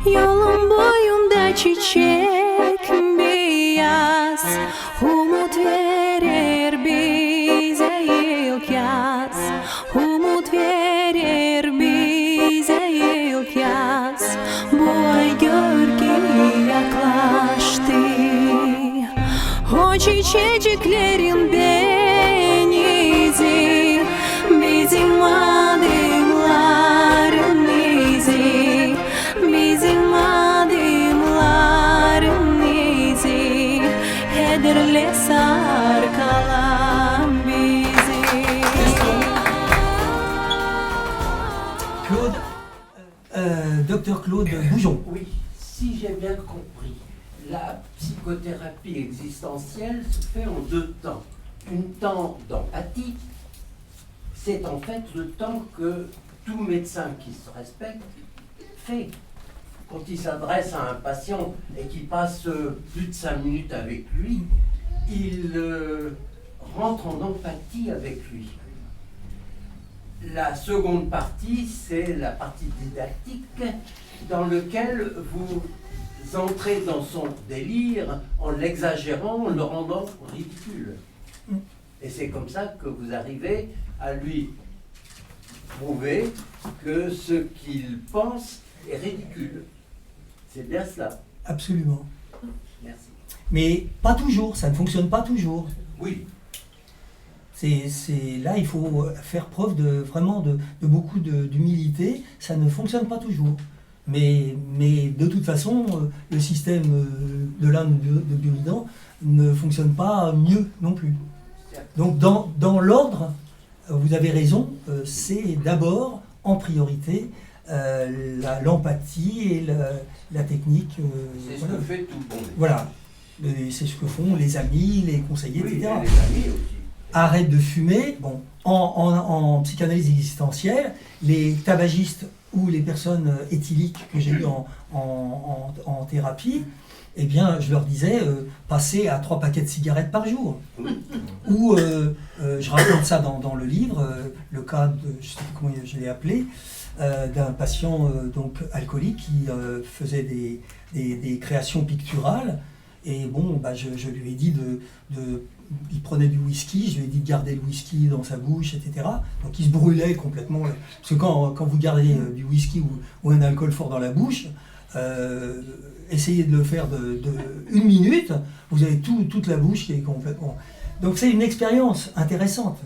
Yolun boyunda çiçek beyaz, umut verir bize ilk yaz, umut verir bize ilk yaz. Bu ay gör ki yaklaştı, o çiçeciklerin denizi, bizim adımların izi, bizim adımların izi, hederle sarkalan bizi. Claude, docteur Claude Boujon. Oui, si j'ai bien compris, la psychothérapie existentielle se fait en deux temps. Une temps d'empathie, c'est en fait le temps que tout médecin qui se respecte fait. Quand il s'adresse à un patient et qu'il passe plus de 5 minutes avec lui, il rentre en empathie avec lui. La seconde partie, c'est la partie didactique dans laquelle vous entrez dans son délire en l'exagérant, en le rendant ridicule. Et c'est comme ça que vous arrivez à lui prouver que ce qu'il pense est ridicule. C'est bien cela. Absolument. Merci. Mais pas toujours, ça ne fonctionne pas toujours. Oui. Là, il faut faire preuve vraiment de beaucoup d'humilité. Ça ne fonctionne pas toujours. Mais de toute façon, le système de l'âme de Buridan ne fonctionne pas mieux non plus. Donc dans l'ordre, vous avez raison, c'est d'abord en priorité l'empathie et la technique. C'est ce que fait tout le monde. Voilà. C'est ce que font les amis, les conseillers, Oui, etc. les amis aussi. Arrête de fumer. Bon, en psychanalyse existentielle, les tabagistes ou les personnes éthyliques que j'ai eues en thérapie, eh bien, je leur disais, passez à 3 paquets de cigarettes par jour. Ou, je raconte ça dans le livre, le cas de, je ne sais plus comment je l'ai appelé, d'un patient donc alcoolique qui faisait des créations picturales. Et bon, bah, je lui ai dit il prenait du whisky, je lui ai dit de garder le whisky dans sa bouche, etc. Donc il se brûlait complètement. Parce que quand vous gardez du whisky ou un alcool fort dans la bouche, essayez de le faire de 1 minute, vous avez toute la bouche qui est complètement... Donc c'est une expérience intéressante.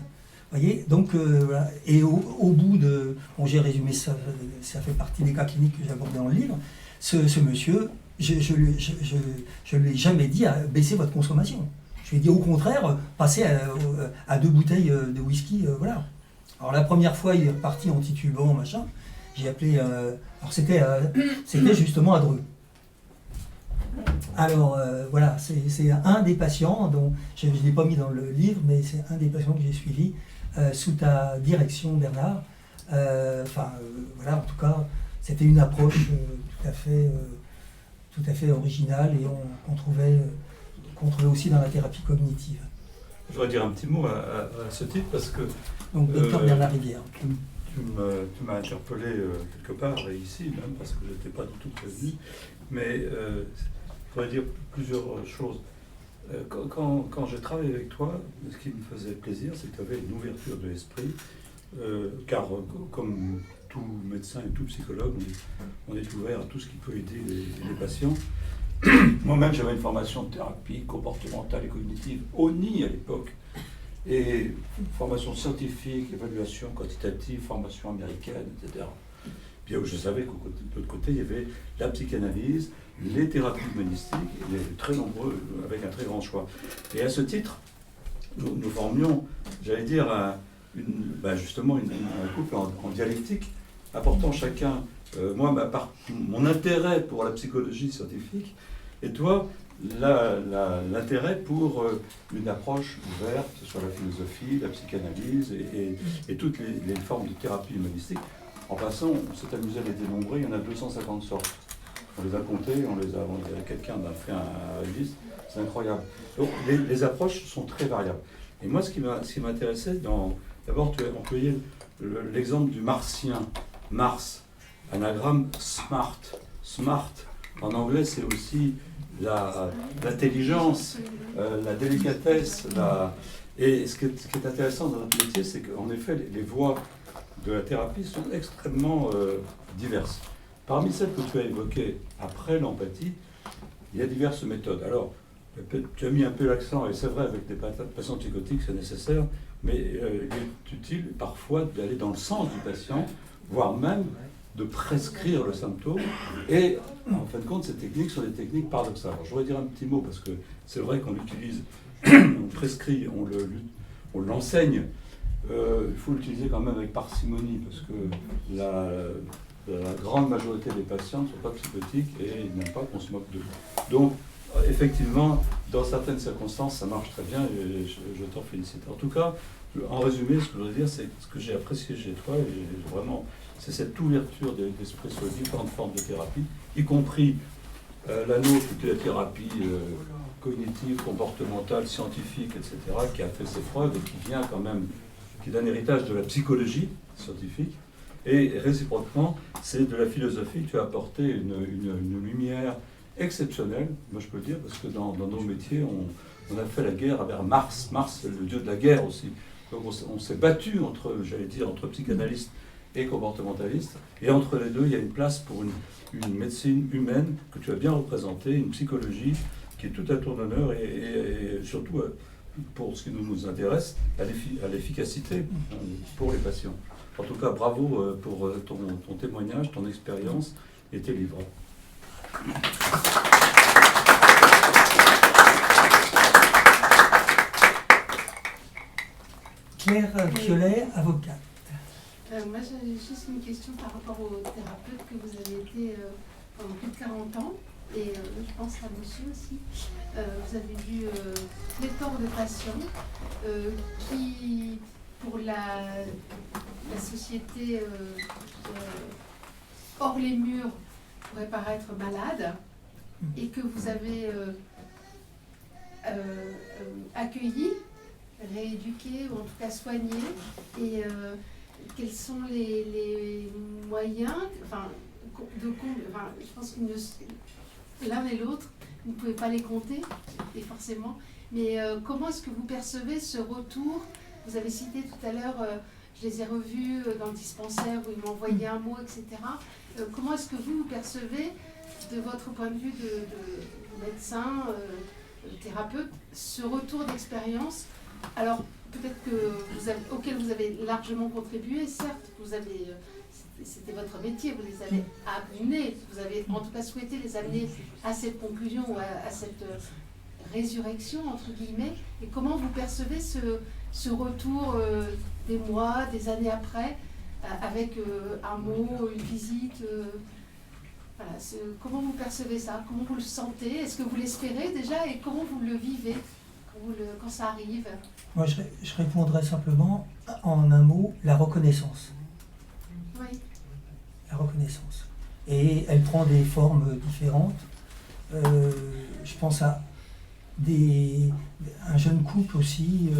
Voyez, donc, voilà. Et au bout de... Bon, j'ai résumé ça, ça fait partie des cas cliniques que j'abordais dans le livre. Ce monsieur, je lui ai jamais dit à baisser votre consommation. Je lui ai dit au contraire, passez à 2 bouteilles de whisky, voilà. Alors la première fois, il est reparti en titubant, machin. J'ai appelé... alors c'était justement à Dreux. Alors voilà, c'est un des patients dont je ne l'ai pas mis dans le livre, mais c'est un des patients que j'ai suivi sous ta direction, Bernard. Voilà, en tout cas, c'était une approche tout à fait originale et qu'on trouvait aussi dans la thérapie cognitive. Je voudrais dire un petit mot à ce titre parce que... Donc, docteur Bernard Rivière. Tu m'as interpellé quelque part, et ici même, parce que je n'étais pas du tout prévenu, mais je voudrais dire plusieurs choses. Quand j'ai travaillé avec toi, ce qui me faisait plaisir, c'est que tu avais une ouverture de l'esprit, car comme tout médecin et tout psychologue, on est ouvert à tout ce qui peut aider les patients. Moi-même, j'avais une formation de thérapie comportementale et cognitive, ONI à l'époque, et formation scientifique, évaluation quantitative, formation américaine, etc. Bien où je savais qu'au de l'autre côté, il y avait la psychanalyse, les thérapies humanistiques, et très nombreux, avec un très grand choix. Et à ce titre, nous formions, j'allais dire, justement un couple en dialectique, apportant chacun, moi, par mon intérêt pour la psychologie scientifique, et toi, l'intérêt pour une approche ouverte sur la philosophie, la psychanalyse et toutes les formes de thérapie humanistique. En passant, on s'est amusé à les dénombrer, il y en a 250 sortes. On les a comptés, quelqu'un a fait un registre, c'est incroyable. Donc les approches sont très variables. Et moi, ce qui m'intéressait, d'abord tu as employé l'exemple du martien, Mars, anagramme SMART, smart. En anglais, c'est aussi l'intelligence, la délicatesse. Et ce qui est intéressant dans notre métier, c'est qu'en effet, les voies de la thérapie sont extrêmement diverses. Parmi celles que tu as évoquées après l'empathie, il y a diverses méthodes. Alors, tu as mis un peu l'accent, et c'est vrai, avec des patients psychotiques, c'est nécessaire, mais il est utile parfois d'aller dans le sens du patient, voire même de prescrire le symptôme. Et en fin de compte, ces techniques sont des techniques paradoxales. Alors, je voudrais dire un petit mot, parce que c'est vrai qu'on l'utilise, on prescrit, on l'enseigne. Il faut l'utiliser quand même avec parcimonie, parce que la grande majorité des patients ne sont pas psychotiques et ils n'aiment pas qu'on se moque d'eux. Donc, effectivement, dans certaines circonstances, ça marche très bien et je t'en félicite. En tout cas, en résumé, ce que je voudrais dire, c'est ce que j'ai apprécié chez toi, et vraiment, c'est cette ouverture d'esprit sur les différentes formes de thérapie, y compris la nôtre, qui est la thérapie cognitive, comportementale, scientifique, etc., qui a fait ses preuves et qui vient quand même, qui est un héritage de la psychologie scientifique. Et réciproquement, c'est de la philosophie. Tu as apporté une lumière exceptionnelle, moi je peux le dire, parce que dans nos métiers, on a fait la guerre avec Mars. Mars, c'est le dieu de la guerre aussi. Donc on s'est battu entre psychanalystes et comportementalistes. Et entre les deux, il y a une place pour une médecine humaine que tu as bien représentée, une psychologie qui est tout à ton honneur et surtout, pour ce qui nous intéresse, à l'efficacité pour les patients. En tout cas, bravo pour ton témoignage, ton expérience et tes livres. Claire Piolet, avocate. Moi, j'avais juste une question par rapport au thérapeute que vous avez été pendant plus de 40 ans. Et je pense à monsieur aussi. Vous avez vu pléthore de patients qui, pour la société hors les murs, pourraient paraître malades et que vous avez accueilli, rééduqué ou en tout cas soigné. Et quels sont les moyens, je pense que l'un et l'autre, vous ne pouvez pas les compter, et forcément, mais comment est-ce que vous percevez ce retour? Vous avez cité tout à l'heure, je les ai revus dans le dispensaire où ils m'ont envoyé un mot, etc. Comment est-ce que vous percevez, de votre point de vue de médecin, thérapeute, ce retour d'expérience? Alors, peut-être auquel vous avez largement contribué, certes, c'était votre métier, vous les avez amenés, vous avez en tout cas souhaité les amener à cette conclusion ou à cette résurrection, entre guillemets. Et comment vous percevez ce retour des mois, des années après, avec un mot, une visite voilà, comment vous percevez ça? Comment vous le sentez? Est-ce que vous l'espérez déjà? Et comment vous le vivez quand ça arrive? Moi, je répondrais simplement en un mot, la reconnaissance. Oui. La reconnaissance. Et elle prend des formes différentes. Je pense à un jeune couple aussi,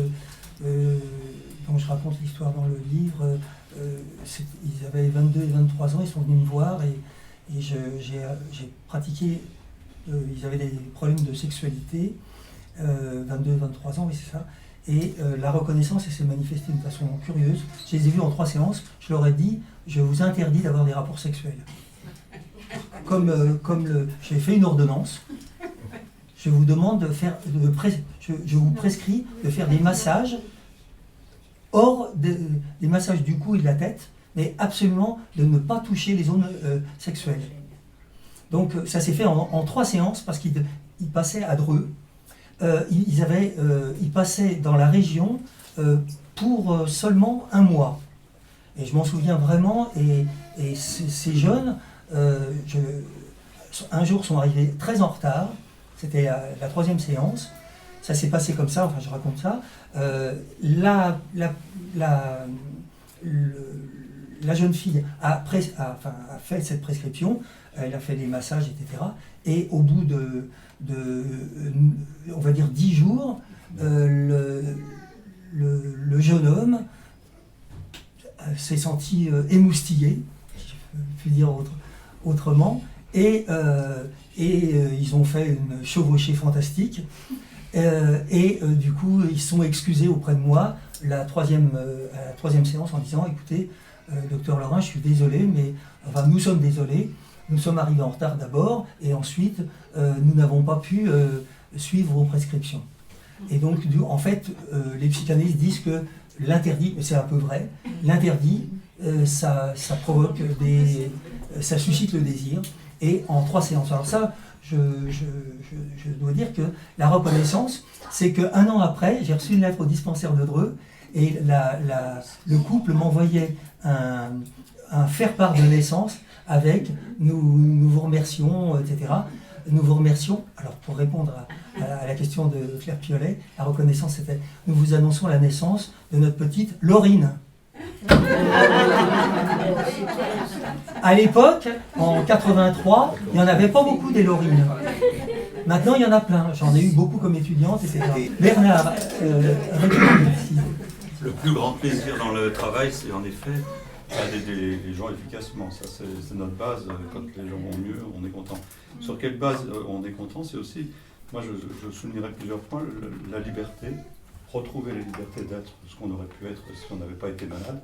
dont je raconte l'histoire dans le livre. Ils avaient 22 et 23 ans, ils sont venus me voir et j'ai pratiqué, ils avaient des problèmes de sexualité, 22 et 23 ans, oui c'est ça. Et la reconnaissance, elle s'est manifestée d'une façon curieuse. Je les ai vus en 3 séances, je leur ai dit, je vous interdis d'avoir des rapports sexuels. J'ai fait une ordonnance, je vous demande de faire, je vous prescris de faire des massages, hors des massages du cou et de la tête, mais absolument de ne pas toucher les zones sexuelles. Donc ça s'est fait en 3 séances parce qu'ils passaient à Dreux. Ils passaient dans la région pour seulement 1 mois. Et je m'en souviens vraiment, et ces jeunes, un jour sont arrivés très en retard, c'était la 3e séance, ça s'est passé comme ça, enfin je raconte ça. La jeune fille a fait cette prescription, elle a fait des massages, etc. Et au bout de on va dire 10 jours, le jeune homme s'est senti émoustillé, si je puis dire autrement, Ils ont fait une chevauchée fantastique. Du coup, ils se sont excusés auprès de moi à la troisième séance en disant, écoutez, docteur Laurin, je suis désolé, mais enfin, nous sommes désolés. Nous sommes arrivés en retard d'abord, et ensuite, nous n'avons pas pu suivre vos prescriptions. Et donc, en fait, les psychanalystes disent que l'interdit, c'est un peu vrai, l'interdit, ça provoque ça suscite le désir, et en 3 séances. Alors ça, je dois dire que la reconnaissance, c'est qu'un an après, j'ai reçu une lettre au dispensaire de Dreux, et le couple m'envoyait un faire-part de naissance avec nous vous remercions, etc. Nous vous remercions. Alors, pour répondre à la question de Claire Piolet, la reconnaissance, c'était nous vous annonçons la naissance de notre petite Laurine. À l'époque, en 83, il n'y en avait pas beaucoup des Laurines. Maintenant, il y en a plein. J'en ai eu beaucoup comme étudiante, etc. Bernard, Le plus grand plaisir dans le travail, c'est en effet d'aider les gens efficacement. Ça, c'est notre base. Quand les gens vont mieux, on est content. Sur quelle base on est content? C'est aussi, moi je soulignerai plusieurs points, la liberté, retrouver la liberté d'être ce qu'on aurait pu être si on n'avait pas été malade.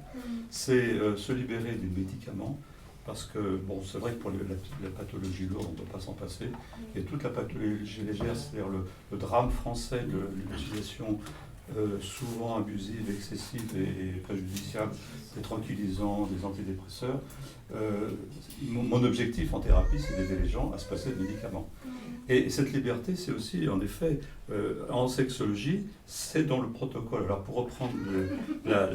C'est se libérer des médicaments, parce que, bon, c'est vrai que pour la pathologie lourde, on ne peut pas s'en passer. Et toute la pathologie légère, c'est-à-dire le drame français de l'utilisation souvent abusive, excessive et préjudiciable des tranquillisants, des antidépresseurs. Mon objectif en thérapie, c'est d'aider les gens à se passer de médicaments. Et cette liberté, c'est aussi, en effet, en sexologie, c'est dans le protocole. Alors, pour reprendre la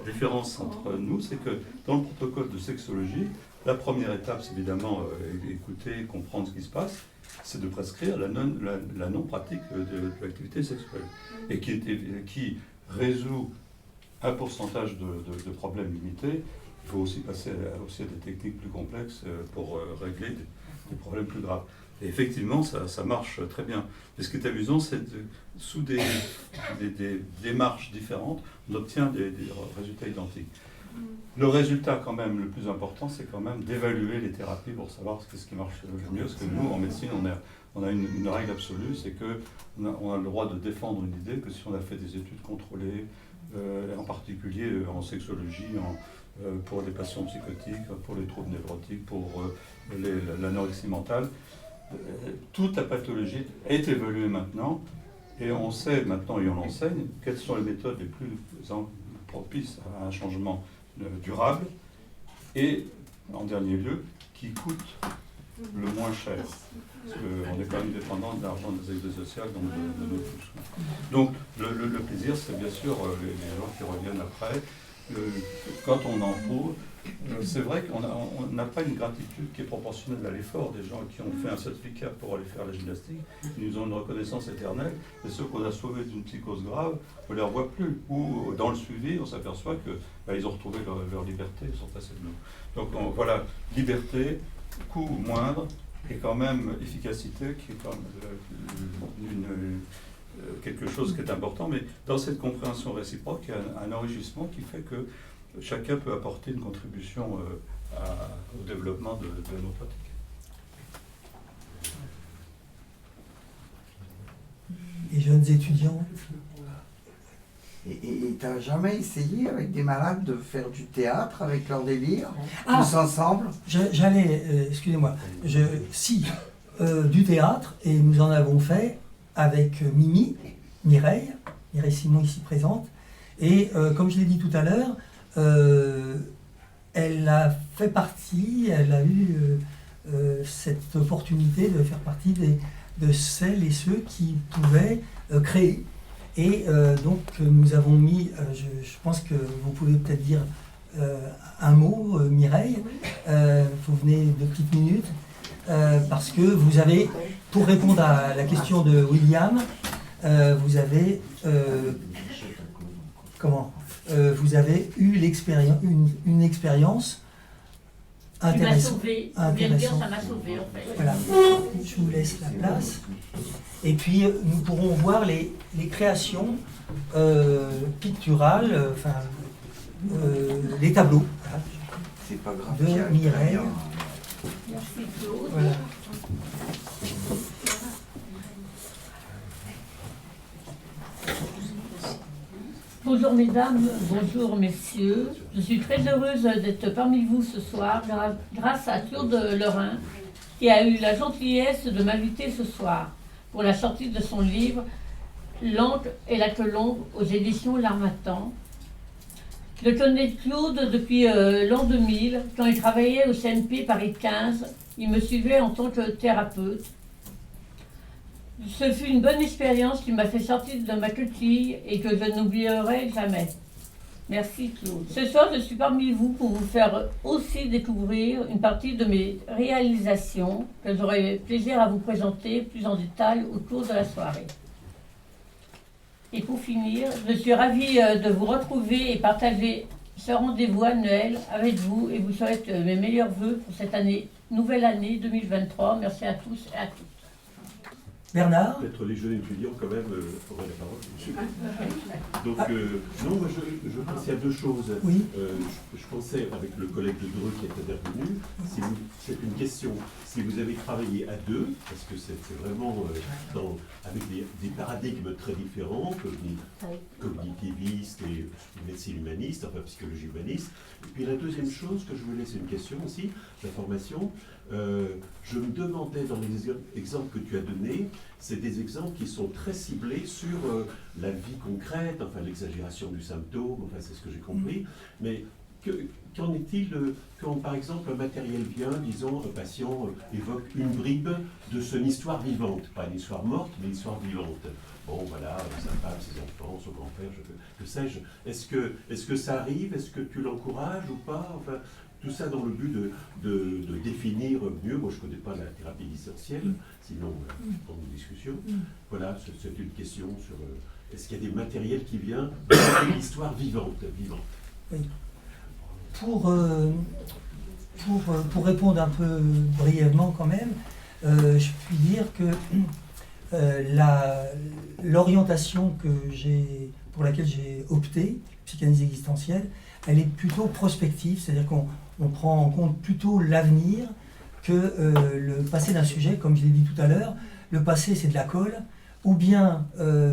différence entre nous, c'est que dans le protocole de sexologie, la première étape, c'est évidemment écouter, comprendre ce qui se passe, c'est de prescrire la non-pratique de l'activité sexuelle, et qui résout un pourcentage de problèmes limités. Il faut aussi passer à des techniques plus complexes pour régler des problèmes plus graves. Et effectivement, ça marche très bien. Mais ce qui est amusant, c'est que sous des démarches différentes, on obtient des résultats identiques. Le résultat, quand même, le plus important, c'est quand même d'évaluer les thérapies pour savoir ce qui marche le mieux. Parce que nous, en médecine, on a une règle absolue, c'est qu'on a le droit de défendre une idée que si on a fait des études contrôlées, en particulier en sexologie, pour les patients psychotiques, pour les troubles névrotiques, pour l'anorexie mentale, toute la pathologie est évaluée maintenant, et on sait maintenant, et on l'enseigne, quelles sont les méthodes les plus propices à un changement durable, et en dernier lieu, qui coûte le moins cher. Parce qu'on est quand même dépendant de l'argent des aides sociales, donc de nos touches. Donc le plaisir, c'est bien sûr les gens qui reviennent après. Quand on en prouve, c'est vrai qu'on n'a pas une gratitude qui est proportionnelle à l'effort des gens qui ont fait un certificat pour aller faire la gymnastique. Ils nous ont une reconnaissance éternelle, et ceux qu'on a sauvés d'une psychose grave, on ne les revoit plus. Ou dans le suivi, on s'aperçoit qu'ils ont retrouvé leur liberté, ils sont passés de nous. Donc voilà, liberté, coût moindre, et quand même efficacité, qui est quand même quelque chose qui est important, mais dans cette compréhension réciproque, il y a un enrichissement qui fait que chacun peut apporter une contribution au développement de nos pratiques. Les jeunes étudiants. Et tu n'as jamais essayé avec des malades de faire du théâtre avec leur délire, Ah, tous ensemble? J'allais, excusez-moi, du théâtre, et nous en avons fait avec Mireille Simon ici présente, et comme je l'ai dit tout à l'heure, elle a fait partie, elle a eu cette opportunité de faire partie de celles et ceux qui pouvaient créer. Et donc nous avons mis, je pense que vous pouvez peut-être dire un mot, Mireille, vous venez de petites minutes, parce que vous avez, pour répondre à la question de William, vous avez vous avez eu une expérience intéressante. Ça m'a sauvé en fait. Voilà, je vous laisse la place. Et puis nous pourrons voir les créations picturales, les tableaux, voilà, C'est pas grave. de Mireille. Merci Claude. Voilà. Bonjour mesdames, bonjour messieurs. Je suis très heureuse d'être parmi vous ce soir grâce à Claude Lorrain qui a eu la gentillesse de m'inviter ce soir pour la sortie de son livre L'Ancre et la Colombe aux éditions L'Harmattan. Je connais Claude depuis l'an 2000, quand il travaillait au CNP Paris 15. Il me suivait en tant que thérapeute. Ce fut une bonne expérience qui m'a fait sortir de ma coquille et que je n'oublierai jamais. Merci Claude. Ce soir, je suis parmi vous pour vous faire aussi découvrir une partie de mes réalisations que j'aurai plaisir à vous présenter plus en détail au cours de la soirée. Et pour finir, je suis ravie de vous retrouver et partager ce rendez-vous annuel avec vous et vous souhaite mes meilleurs vœux pour cette nouvelle année 2023. Merci à tous et à toutes. Bernard? Peut-être les jeunes étudiants quand même auraient la parole. Donc, non, moi je pense qu'il y a deux choses. Oui. Je pensais, avec le collègue de Dreux qui est intervenu, c'est une question. Si vous avez travaillé à deux, parce que c'est vraiment avec des paradigmes très différents, cognitivistes et médecine humaniste, enfin psychologie humaniste. Et puis la deuxième chose que je voulais, c'est une question aussi, d'information. Je me demandais dans les exemples que tu as donnés, c'est des exemples qui sont très ciblés sur la vie concrète, enfin l'exagération du symptôme, enfin c'est ce que j'ai compris, mais qu'en est-il quand par exemple un matériel vient, disons un patient évoque une bribe de son histoire vivante, pas une histoire morte, mais une histoire vivante. Bon voilà, sa femme, ses enfants, son grand-père, que sais-je. Est-ce que ça arrive? Est-ce que tu l'encourages ou pas? Enfin, tout ça dans le but de définir mieux. Moi, je ne connais pas la thérapie essentielle, sinon on une discussion. Voilà, c'est une question sur est-ce qu'il y a des matériels qui viennent de l'histoire vivante. Oui. Pour répondre un peu brièvement quand même, je puis dire que l'orientation pour laquelle j'ai opté, psychanalyse existentielle, elle est plutôt prospective, c'est-à-dire qu'on prend en compte plutôt l'avenir que le passé d'un sujet. Comme je l'ai dit tout à l'heure, le passé c'est de la colle ou bien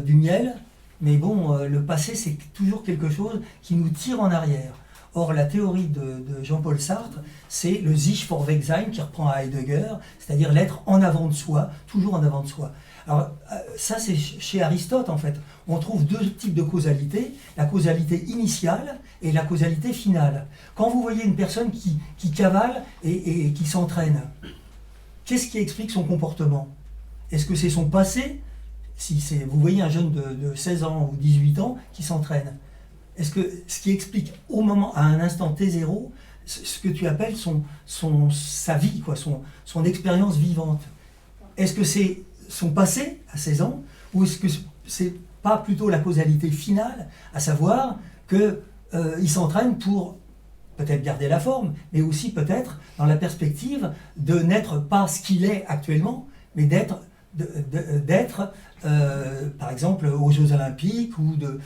du miel, mais bon, le passé c'est toujours quelque chose qui nous tire en arrière. Or, la théorie de Jean-Paul Sartre, c'est le sich vorwegsein qui reprend à Heidegger, c'est-à-dire l'être en avant de soi, toujours en avant de soi. Alors, ça, c'est chez Aristote, en fait. On trouve deux types de causalité, la causalité initiale et la causalité finale. Quand vous voyez une personne qui cavale et qui s'entraîne, qu'est-ce qui explique son comportement? Est-ce que c'est son passé? Si vous voyez un jeune de 16 ans ou 18 ans qui s'entraîne, est-ce que ce qui explique au moment, à un instant T0, ce que tu appelles sa vie, quoi, son expérience vivante? Est-ce que c'est son passé à 16 ans, ou est-ce que c'est pas plutôt la causalité finale, à savoir qu'il s'entraîne pour peut-être garder la forme, mais aussi peut-être dans la perspective de n'être pas ce qu'il est actuellement, mais d'être par exemple aux Jeux Olympiques ou de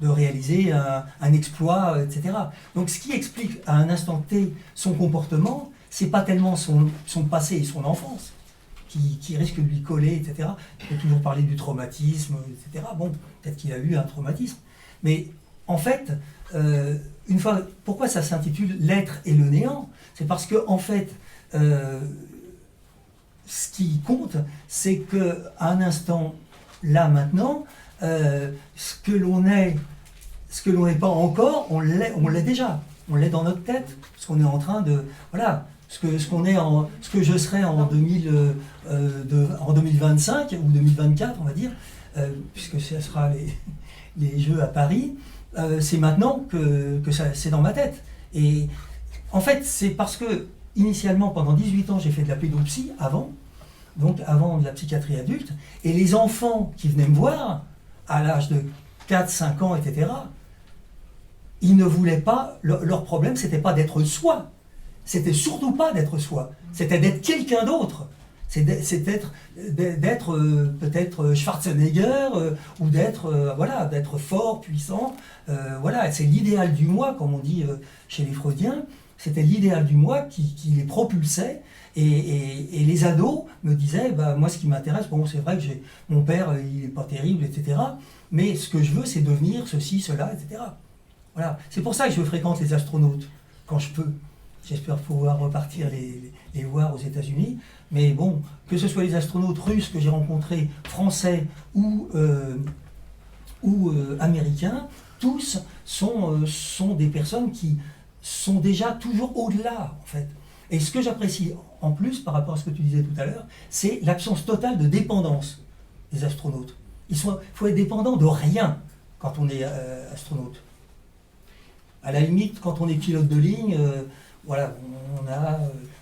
réaliser un exploit, etc. Donc ce qui explique à un instant T son comportement, c'est pas tellement son passé et son enfance qui risque de lui coller, etc. On peut toujours parler du traumatisme, etc. Bon, peut-être qu'il a eu un traumatisme. Mais en fait, pourquoi ça s'intitule L'être et le néant? C'est parce que, en fait, ce qui compte, c'est qu'à un instant, là, maintenant, ce que l'on n'est pas encore, on l'est déjà. On l'est dans notre tête, parce qu'on est en train de... Voilà, ce que je serai en 2025 ou 2024, on va dire, puisque ce sera les Jeux à Paris, c'est maintenant que c'est dans ma tête. Et en fait, c'est parce que, initialement, pendant 18 ans, j'ai fait de la pédopsie avant de la psychiatrie adulte, et les enfants qui venaient me voir, à l'âge de 4, 5 ans, etc., ils ne voulaient pas, leur problème, c'était pas d'être soi, c'était surtout pas d'être soi, c'était d'être quelqu'un d'autre. C'est d'être peut-être Schwarzenegger ou d'être fort, puissant. Voilà, c'est l'idéal du moi, comme on dit chez les Freudiens. C'était l'idéal du moi qui les propulsait. Et les ados me disaient, moi ce qui m'intéresse, bon c'est vrai que mon père il n'est pas terrible, etc. Mais ce que je veux c'est devenir ceci, cela, etc. Voilà. C'est pour ça que je fréquente les astronautes, quand je peux. J'espère pouvoir repartir les voir aux États-Unis. Mais bon, que ce soit les astronautes russes que j'ai rencontrés, français ou américains, tous sont des personnes qui sont déjà toujours au-delà, en fait. Et ce que j'apprécie en plus, par rapport à ce que tu disais tout à l'heure, c'est l'absence totale de dépendance des astronautes. Il faut être dépendant de rien quand on est astronaute. À la limite, quand on est pilote de ligne, voilà,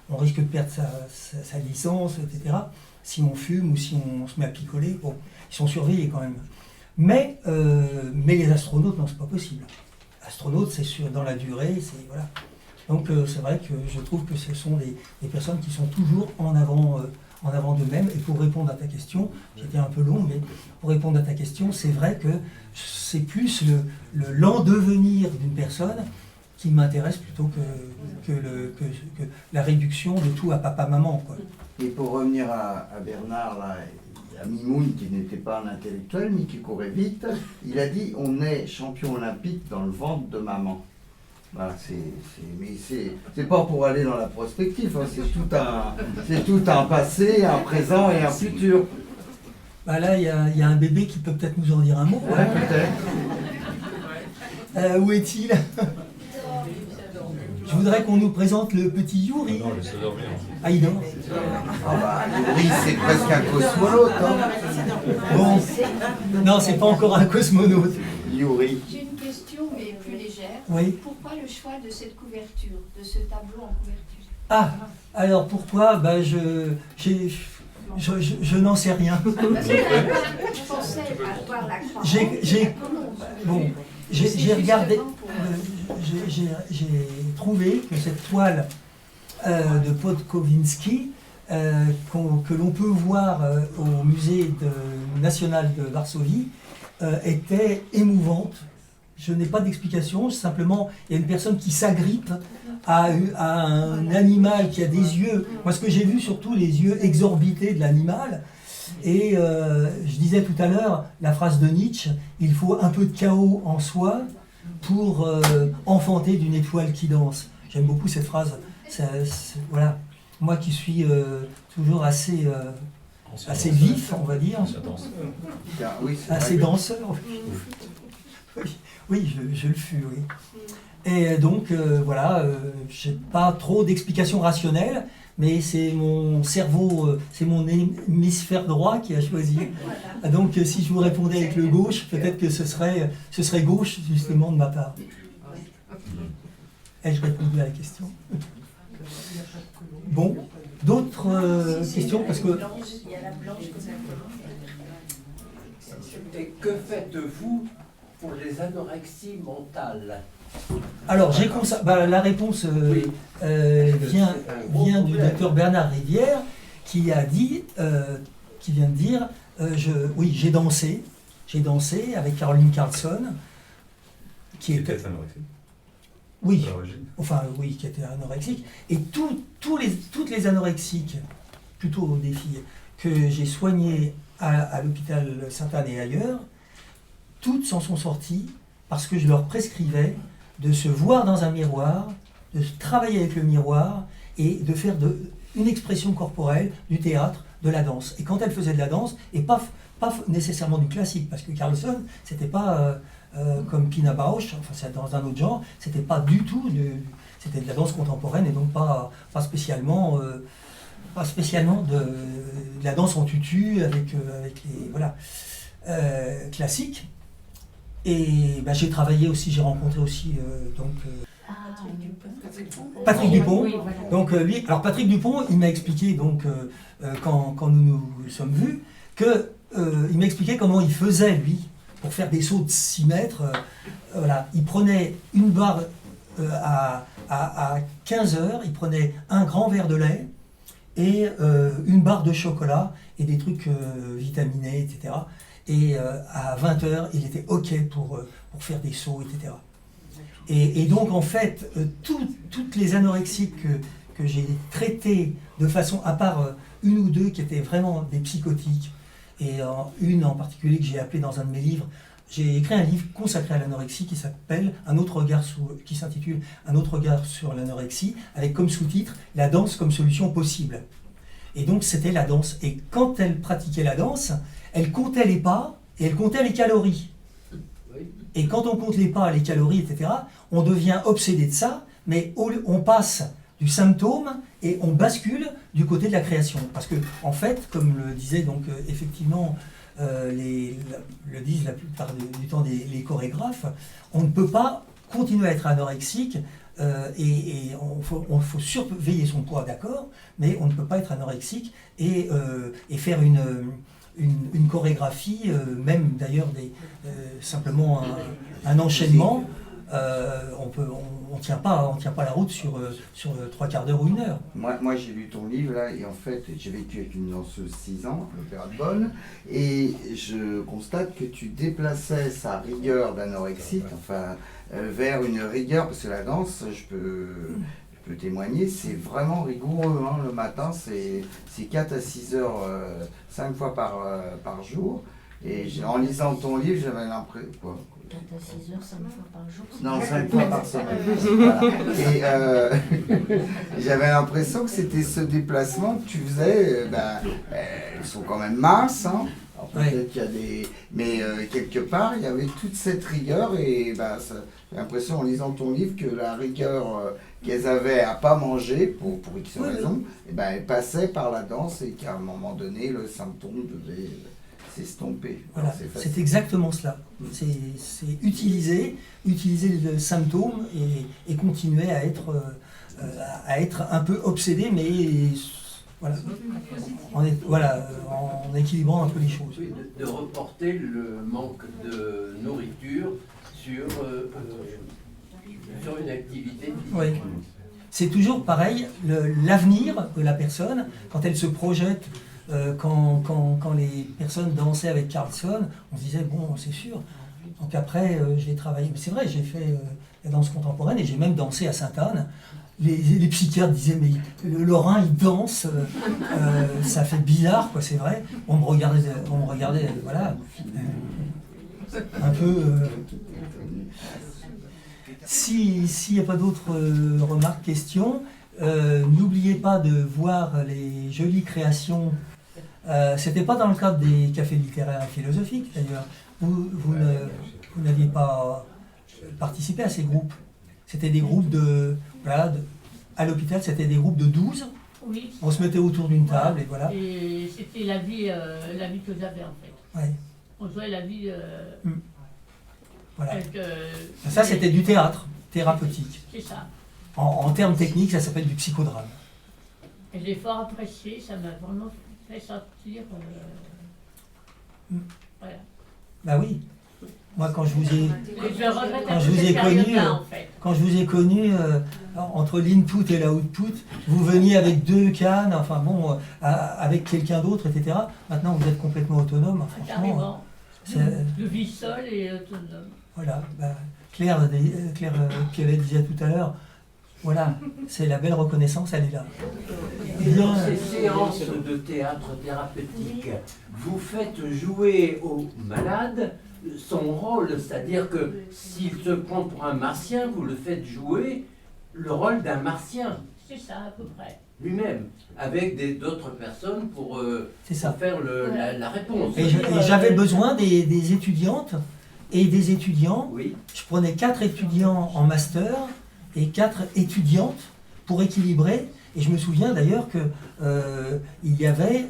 on risque de perdre sa licence, etc. Si on fume ou si on se met à picoler, bon, ils sont surveillés quand même. Mais les astronautes, non, c'est pas possible. Astronaute, c'est dans la durée, c'est voilà. Donc c'est vrai que je trouve que ce sont des personnes qui sont toujours en avant d'eux-mêmes. Et pour répondre à ta question, j'étais un peu long, mais pour répondre à ta question, c'est vrai que c'est plus l'en-devenir d'une personne qui m'intéresse plutôt que la réduction de tout à papa-maman, quoi. Et pour revenir à Bernard, là, à Mimoun, qui n'était pas un intellectuel, mais qui courait vite, il a dit « On est champion olympique dans le ventre de maman ». Voilà, mais c'est pas pour aller dans la prospective, hein, c'est tout un passé, un présent et un futur. Là, il y a un bébé qui peut peut-être nous en dire un mot. Ouais, peut-être. Où est-il? Je voudrais qu'on nous présente le petit Yuri. Non, laisse-le dormir. Ah, il dort. Yuri, c'est presque un cosmonaute. Hein. Bon, non, c'est pas encore un cosmonaute. Yuri. J'ai une question, mais plus légère. Oui. Pourquoi le choix de cette couverture, de ce tableau en couverture? Ah, alors pourquoi? Je n'en sais rien. Je pensais avoir la croix. Bon, j'ai regardé, j'ai trouvé que cette toile de Podkowinski, que l'on peut voir au musée national de Varsovie, était émouvante. Je n'ai pas d'explication, simplement il y a une personne qui s'agrippe à un animal qui a des yeux. Moi ce que j'ai vu surtout, les yeux exorbités de l'animal. Et je disais tout à l'heure la phrase de Nietzsche, il faut un peu de chaos en soi pour enfanter d'une étoile qui danse. J'aime beaucoup cette phrase. Voilà. Moi qui suis toujours assez vif, on va dire, assez danseur. Oui, je le fus, oui. Et donc, voilà, je n'ai pas trop d'explications rationnelles, mais c'est mon cerveau, c'est mon hémisphère droit qui a choisi. Donc, si je vous répondais avec le gauche, peut-être que ce serait gauche, justement, de ma part. Ai-je répondu à la question? Bon, d'autres questions, parce que... Et que faites-vous pour les anorexies mentales? Alors, la réponse vient du docteur Bernard Rivière qui vient de dire oui, j'ai dansé avec Caroline Carlson, qui était anorexique. Oui, enfin oui, qui était anorexique. Et toutes les anorexiques, plutôt des filles, que j'ai soignées à l'hôpital Sainte-Anne et ailleurs, toutes s'en sont sorties parce que je leur prescrivais de se voir dans un miroir, de travailler avec le miroir et de faire une expression corporelle, du théâtre, de la danse. Et quand elles faisaient de la danse, et pas nécessairement du classique, parce que Carlson, c'était pas comme Pina Bausch, enfin c'est dans un autre genre, c'était pas du tout, c'était de la danse contemporaine et donc pas spécialement de la danse en tutu avec les voilà classiques. Et j'ai travaillé aussi, j'ai rencontré aussi Patrick Dupont. Oui, voilà. Donc lui, alors Patrick Dupont, il m'a expliqué donc quand nous nous sommes vus que il m'a expliqué comment il faisait lui pour faire des sauts de 6 mètres. Voilà, il prenait une barre à 15 heures, il prenait un grand verre de lait et une barre de chocolat et des trucs vitaminés, etc. Et à 20h, il était OK pour faire des sauts, etc. Et donc, en fait, toutes les anorexiques que j'ai traitées de façon, à part une ou deux qui étaient vraiment des psychotiques, et une en particulier que j'ai appelée dans un de mes livres, j'ai écrit un livre consacré à l'anorexie qui s'appelle qui s'intitule Un autre regard sur l'anorexie, avec comme sous-titre La danse comme solution possible. Et donc, c'était la danse. Et quand elle pratiquait la danse, elle comptait les pas et elle comptait les calories. Et quand on compte les pas, les calories, etc., on devient obsédé de ça, mais on passe du symptôme et on bascule du côté de la création. Parce que, en fait, comme le disaient donc effectivement, le disent la plupart du temps les chorégraphes, on ne peut pas continuer à être anorexique et faut surveiller son poids, d'accord, mais on ne peut pas être anorexique et faire une chorégraphie, même d'ailleurs simplement un enchaînement, on tient pas la route sur 3/4 d'heure ou 1 heure. Moi j'ai lu ton livre là, et en fait j'ai vécu avec une danseuse 6 ans, l'Opéra de Bonn, et je constate que tu déplaçais sa rigueur d'anorexique, enfin vers une rigueur, parce que la danse, je peux témoigner, c'est vraiment rigoureux, hein, le matin, c'est 4 à 6 heures, 5 fois par jour, et en lisant ton livre, j'avais l'impression... 4 à 6 heures, 5 fois par jour. Non, 5 fois par semaine. Voilà. Et j'avais l'impression que c'était ce déplacement que tu faisais, ils sont quand même minces, hein. Alors peut-être qu'il y a des... Mais quelque part, il y avait toute cette rigueur et j'ai l'impression en lisant ton livre que la rigueur qu'elles avaient à pas manger, pour X raisons, elle passait par la danse et qu'à un moment donné, le symptôme devait s'estomper. Voilà, c'est exactement cela. C'est utiliser le symptôme et continuer à être un peu obsédé, mais voilà, en équilibrant un peu les choses. Oui, de reporter le manque de nourriture sur une activité physique. Oui. C'est toujours pareil, l'avenir de la personne, quand elle se projette, quand les personnes dansaient avec Carlson, on se disait, bon, c'est sûr. Donc après, j'ai travaillé, c'est vrai, j'ai fait la danse contemporaine et j'ai même dansé à Sainte-Anne. Les psychiatres disaient, mais le Lorrain, il danse, ça fait bizarre, quoi, c'est vrai. On me regardait, voilà, un peu... S'il n'y a pas d'autres remarques, questions, n'oubliez pas de voir les jolies créations. C'était pas dans le cadre des cafés littéraires et philosophiques, d'ailleurs. Vous n'aviez pas participé à ces groupes. C'était des groupes à l'hôpital, c'était des groupes de 12. Oui. On se mettait autour d'une table et voilà. Et c'était la vie que j'avais en fait. Ouais. On jouait la vie. Voilà. Ça, c'était du théâtre thérapeutique. C'est ça. En termes techniques, ça s'appelle du psychodrame. Et j'ai fort apprécié, ça m'a vraiment fait sortir. Voilà. Bah oui. Moi, quand je vous ai en fait. connu, entre l'input et l'output, vous veniez avec 2 cannes, enfin bon, avec quelqu'un d'autre, etc. Maintenant, vous êtes complètement autonome. Franchement, je vis seul et autonome. Voilà. Claire Pialet disait tout à l'heure, voilà, c'est la belle reconnaissance, elle est là. Et dans ces séances de théâtre thérapeutique, vous faites jouer au malade son rôle, c'est-à-dire que s'il se prend pour un martien, vous le faites jouer le rôle d'un martien. C'est ça, à peu près. Lui-même, avec d'autres personnes pour faire la réponse. Et j'avais besoin des étudiantes et des étudiants. Oui. Je prenais 4 étudiants en master et 4 étudiantes pour équilibrer. Et je me souviens d'ailleurs que il y avait,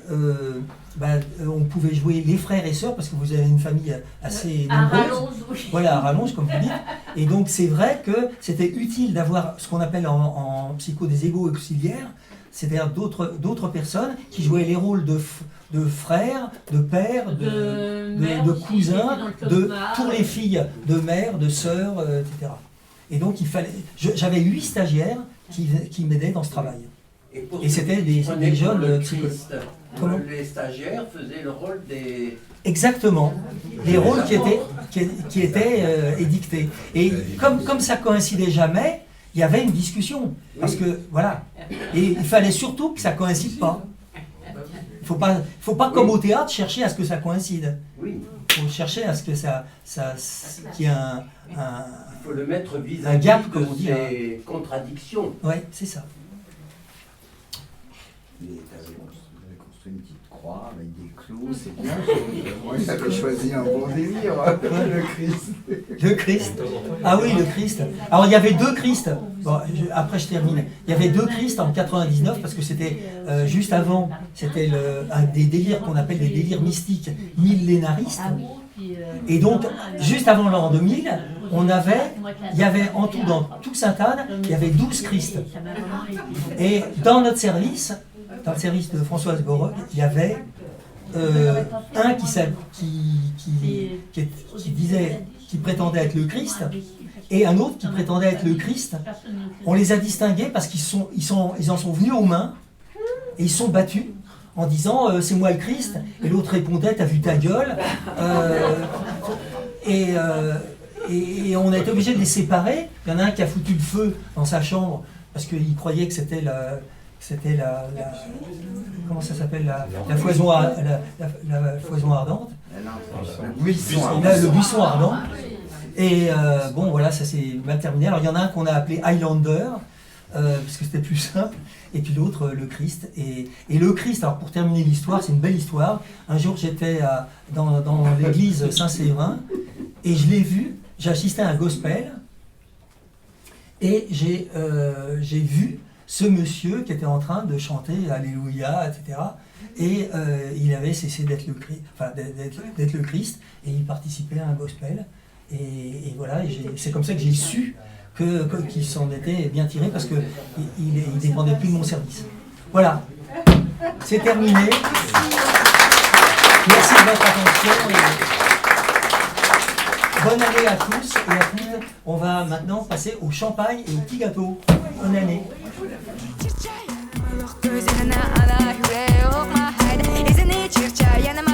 on pouvait jouer les frères et sœurs parce que vous avez une famille assez nombreuse. À rallonge, oui. Voilà, à rallonge comme vous dites. Et donc c'est vrai que c'était utile d'avoir ce qu'on appelle en psycho des égos auxiliaires, c'est-à-dire d'autres personnes qui jouaient les rôles de frères, de pères, de cousins, pour les filles, de mères, de sœurs, etc. Et donc j'avais 8 stagiaires qui m'aidaient dans ce travail. Et c'était des jeunes psychologues. Comment ? Les stagiaires faisaient le rôle des... Exactement, des rôles qui étaient édictés. Et comme ça coïncidait jamais, il y avait une discussion. Parce que, voilà. Et il fallait surtout que ça coïncide pas. Il faut pas comme au théâtre, chercher à ce que ça coïncide. Oui. Il faut chercher à ce que qu'il y ait Il faut le mettre un vis-à-vis gap, comme de on dit. ces contradictions. Oui, c'est ça. Mais t'avais construit une petite croix avec des clous, c'est bien. Moi, j'avais choisi un bon délire, le Christ. Le Christ. Ah oui, le Christ. Alors il y avait deux Christ. Bon, après je termine. Il y avait deux Christ en 99 parce que c'était juste avant. C'était un des délires qu'on appelle des délires mystiques millénaristes. Et donc juste avant l'an 2000, il y avait en tout dans tout Sainte-Anne, il y avait 12 Christ. Et dans notre service, dans le service de Françoise Gorogue, il y avait un qui prétendait être le Christ et un autre qui prétendait être le Christ. On les a distingués parce qu'ils en sont venus aux mains et ils se sont battus en disant c'est moi le Christ, et l'autre répondait t'as vu ta gueule, et on a été obligé de les séparer. Il y en a un qui a foutu le feu dans sa chambre parce qu'il croyait que c'était la comment ça s'appelle, la foison ardente. Le buisson. Le buisson ardent. Et bon, voilà, ça s'est mal terminé. Alors il y en a un qu'on a appelé Highlander, parce que c'était plus simple, et puis l'autre, le Christ. Et le Christ, alors pour terminer l'histoire, c'est une belle histoire. Un jour, j'étais dans l'église Saint-Séverin, et je l'ai vu, j'ai assisté à un gospel, et j'ai vu ce monsieur qui était en train de chanter Alléluia, etc. Et il avait cessé d'être le Christ, d'être le Christ, et il participait à un gospel. Et voilà, c'est comme ça que j'ai su qu'il s'en était bien tiré parce qu'il ne dépendait plus de mon service. Voilà, c'est terminé. Merci de votre attention. Bonne année à tous et à toutes. On va maintenant passer au champagne et au petit gâteau. Bonne année. Gözlerine ana yüreği okma haydi İzini çirçe yanıma